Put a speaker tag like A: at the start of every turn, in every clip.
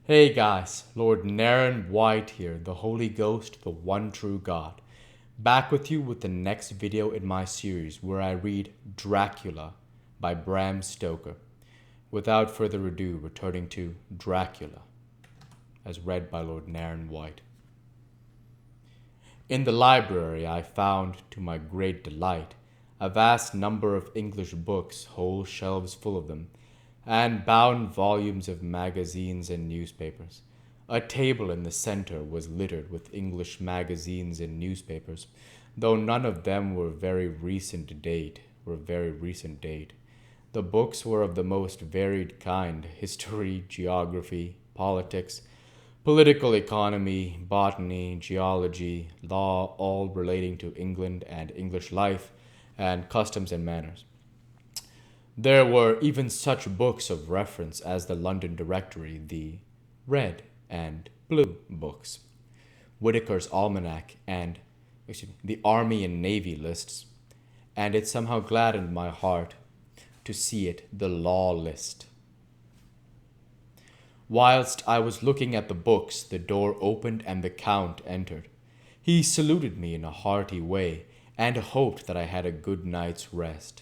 A: Hey guys, Lord Naren White here, the Holy Ghost, the one true God. Back with you with the next video in my series where I read Dracula by Bram Stoker. Without further ado, returning to Dracula, as read by Lord Naren White. In the library, I found, to my great delight, a vast number of English books, whole shelves full of them, and bound volumes of magazines and newspapers. A table in the center was littered with English magazines and newspapers, though none of them were very recent date. The books were of the most varied kind: history, geography, politics, political economy, botany, geology, law, all relating to England and English life and customs and manners. There were even such books of reference as the London Directory, the Red and Blue books, Whitaker's Almanac, and the Army and Navy lists, and it somehow gladdened my heart to see it the Law list. Whilst I was looking at the books, the door opened and the Count entered. He saluted me in a hearty way and hoped that I had a good night's rest.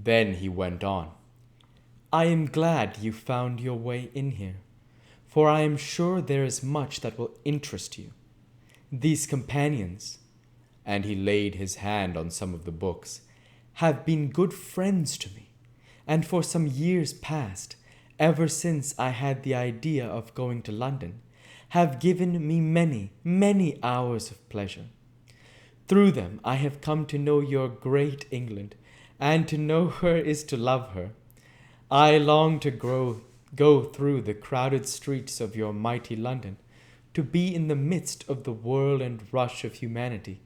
A: Then he went on. "I am glad you found your way in here, for I am sure there is much that will interest you. These companions," and he laid his hand on some of the books, "have been good friends to me, and for some years past, ever since I had the idea of going to London, have given me many, many hours of pleasure. Through them I have come to know your great England, and to know her is to love her. I long to go through the crowded streets of your mighty London, to be in the midst of the whirl and rush of humanity,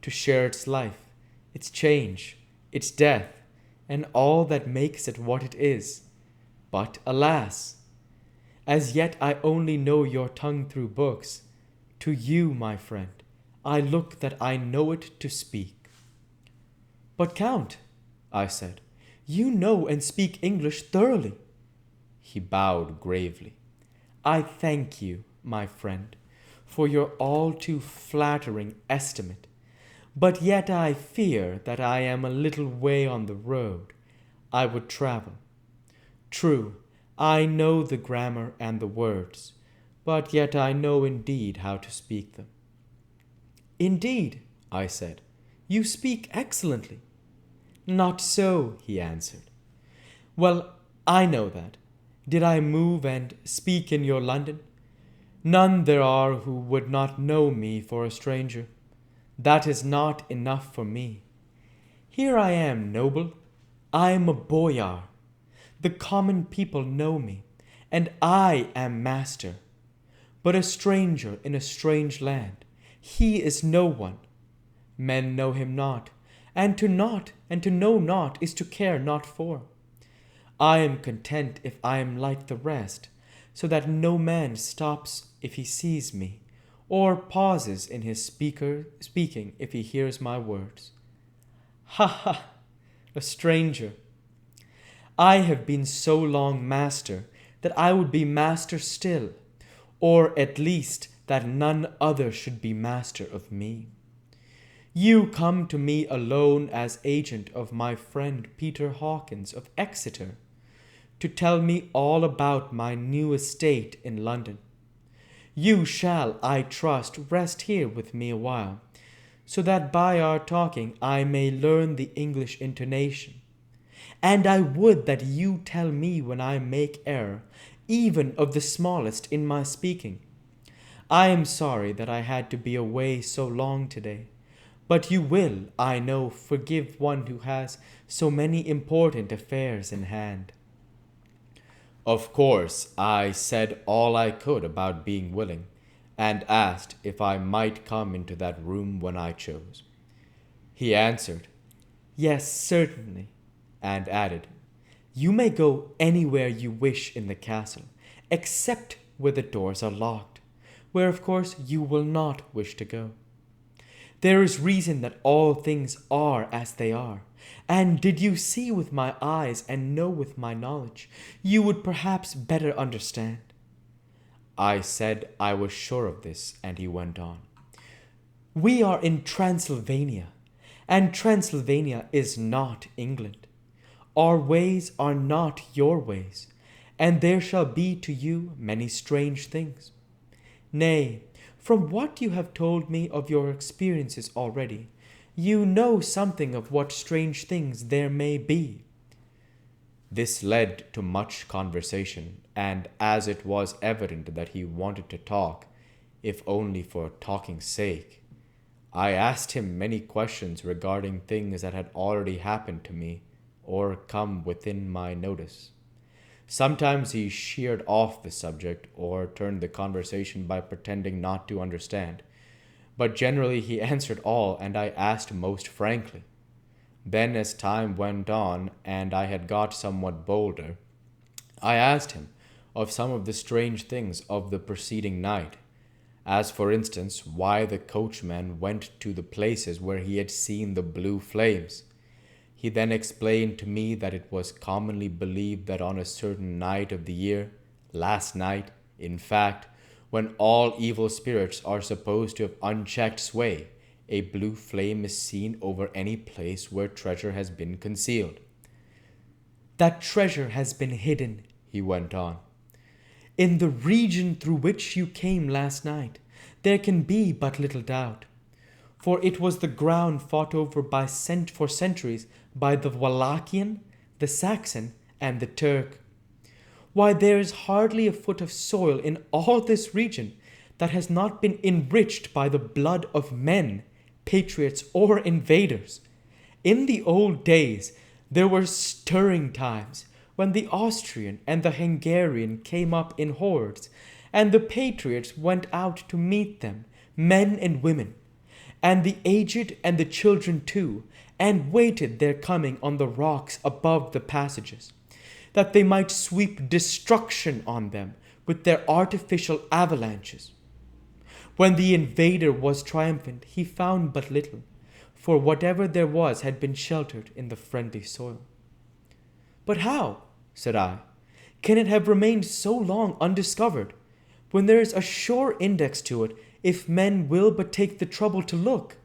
A: to share its life, its change, its death, and all that makes it what it is. But alas! As yet I only know your tongue through books. To you, my friend, I look that I know it to speak." "But, Count," I said, "you know and speak English thoroughly." He bowed gravely. "I thank you, my friend, for your all too flattering estimate, but yet I fear that I am a little way on the road I would travel. True, I know the grammar and the words, but yet I know indeed how to speak them." "Indeed," I said, "you speak excellently." "Not so," he answered. "Well, I know that. Did I move and speak in your London, none there are who would not know me for a stranger. That is not enough for me. Here I am noble. I am a boyar. The common people know me, and I am master. But a stranger in a strange land, he is no one. Men know him not, and to know not is to care not for. I am content if I am like the rest, so that no man stops if he sees me, or pauses in his speaking if he hears my words. Ha ha! A stranger! I have been so long master that I would be master still, or at least that none other should be master of me. You come to me alone as agent of my friend Peter Hawkins of Exeter, to tell me all about my new estate in London. You shall, I trust, rest here with me a while, so that by our talking I may learn the English intonation. And I would that you tell me when I make error, even of the smallest in my speaking. I am sorry that I had to be away so long today, but you will, I know, forgive one who has so many important affairs in hand." Of course, I said all I could about being willing, and asked if I might come into that room when I chose. He answered, "Yes, certainly," and added, "You may go anywhere you wish in the castle, except where the doors are locked, where of course you will not wish to go. There is reason that all things are as they are, and did you see with my eyes and know with my knowledge, you would perhaps better understand. I said I was sure of this, and he went on. We are in Transylvania, and Transylvania is not England. Our ways are not your ways, and there shall be to you many strange things. Nay, from what you have told me of your experiences already, you know something of what strange things there may be. This led to much conversation, and as it was evident that he wanted to talk, if only for talking's sake, I asked him many questions regarding things that had already happened to me or come within my notice. Sometimes he sheered off the subject or turned the conversation by pretending not to understand, but generally he answered all, and I asked most frankly. Then, as time went on and I had got somewhat bolder, I asked him of some of the strange things of the preceding night, as for instance why the coachman went to the places where he had seen the blue flames. He then explained to me that it was commonly believed that on a certain night of the year, last night, in fact, when all evil spirits are supposed to have unchecked sway, a blue flame is seen over any place where treasure has been concealed. That treasure has been hidden, he went on. In the region through which you came last night, there can be but little doubt, for it was the ground fought over for centuries by the Wallachian, the Saxon, and the Turk. Why, there is hardly a foot of soil in all this region that has not been enriched by the blood of men, patriots, or invaders. In the old days, there were stirring times when the Austrian and the Hungarian came up in hordes, and the patriots went out to meet them, men and women, and the aged and the children too, and waited their coming on the rocks above the passages, that they might sweep destruction on them with their artificial avalanches. When the invader was triumphant, he found but little, for whatever there was had been sheltered in the friendly soil. But how, said I, can it have remained so long undiscovered, when there is a sure index to it, if men will but take the trouble to look?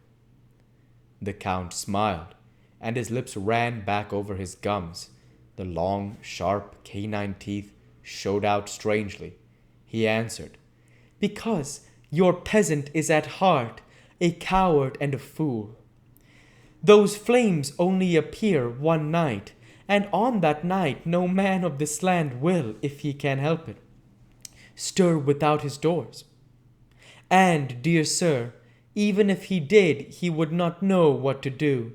A: The Count smiled, and his lips ran back over his gums. The long, sharp canine teeth showed out strangely. He answered, Because your peasant is at heart a coward and a fool. Those flames only appear one night, and on that night no man of this land will, if he can help it, stir without his doors. And, dear sir, even if he did, he would not know what to do.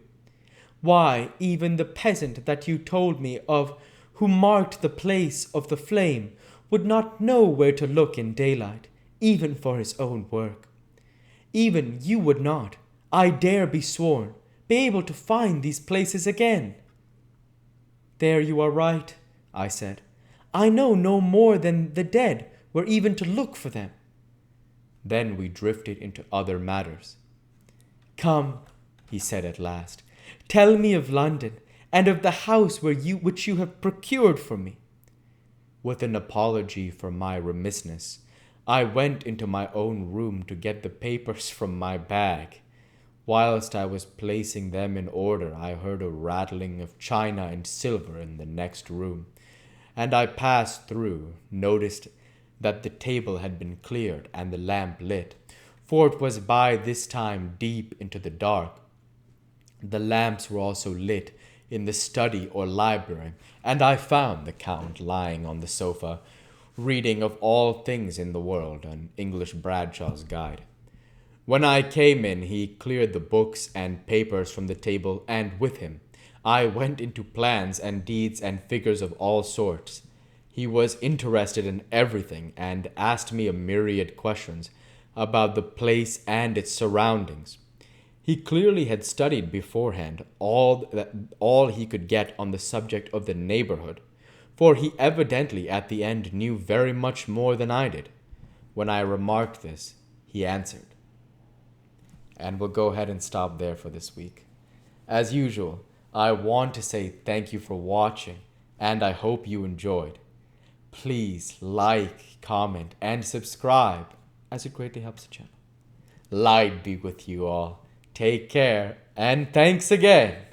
A: Why, even the peasant that you told me of, who marked the place of the flame, would not know where to look in daylight, even for his own work. Even you would not, I dare be sworn, be able to find these places again. There you are right, I said. I know no more than the dead were even to look for them. Then we drifted into other matters. Come, he said at last, tell me of London, and of the house which you have procured for me. With an apology for my remissness, I went into my own room to get the papers from my bag. Whilst I was placing them in order, I heard a rattling of china and silver in the next room, and I passed through, noticed that the table had been cleared and the lamp lit, for it was by this time deep into the dark. The lamps were also lit in the study or library, and I found the Count lying on the sofa, reading Of All Things in the World, an English Bradshaw's Guide. When I came in, he cleared the books and papers from the table, and with him I went into plans and deeds and figures of all sorts. He was interested in everything and asked me a myriad questions about the place and its surroundings. He clearly had studied beforehand all he could get on the subject of the neighborhood, for he evidently at the end knew very much more than I did. When I remarked this, he answered. And we'll go ahead and stop there for this week. As usual, I want to say thank you for watching, and I hope you enjoyed. please like, comment, and subscribe, as it greatly helps the channel. Light be with you all. Take care, and thanks again.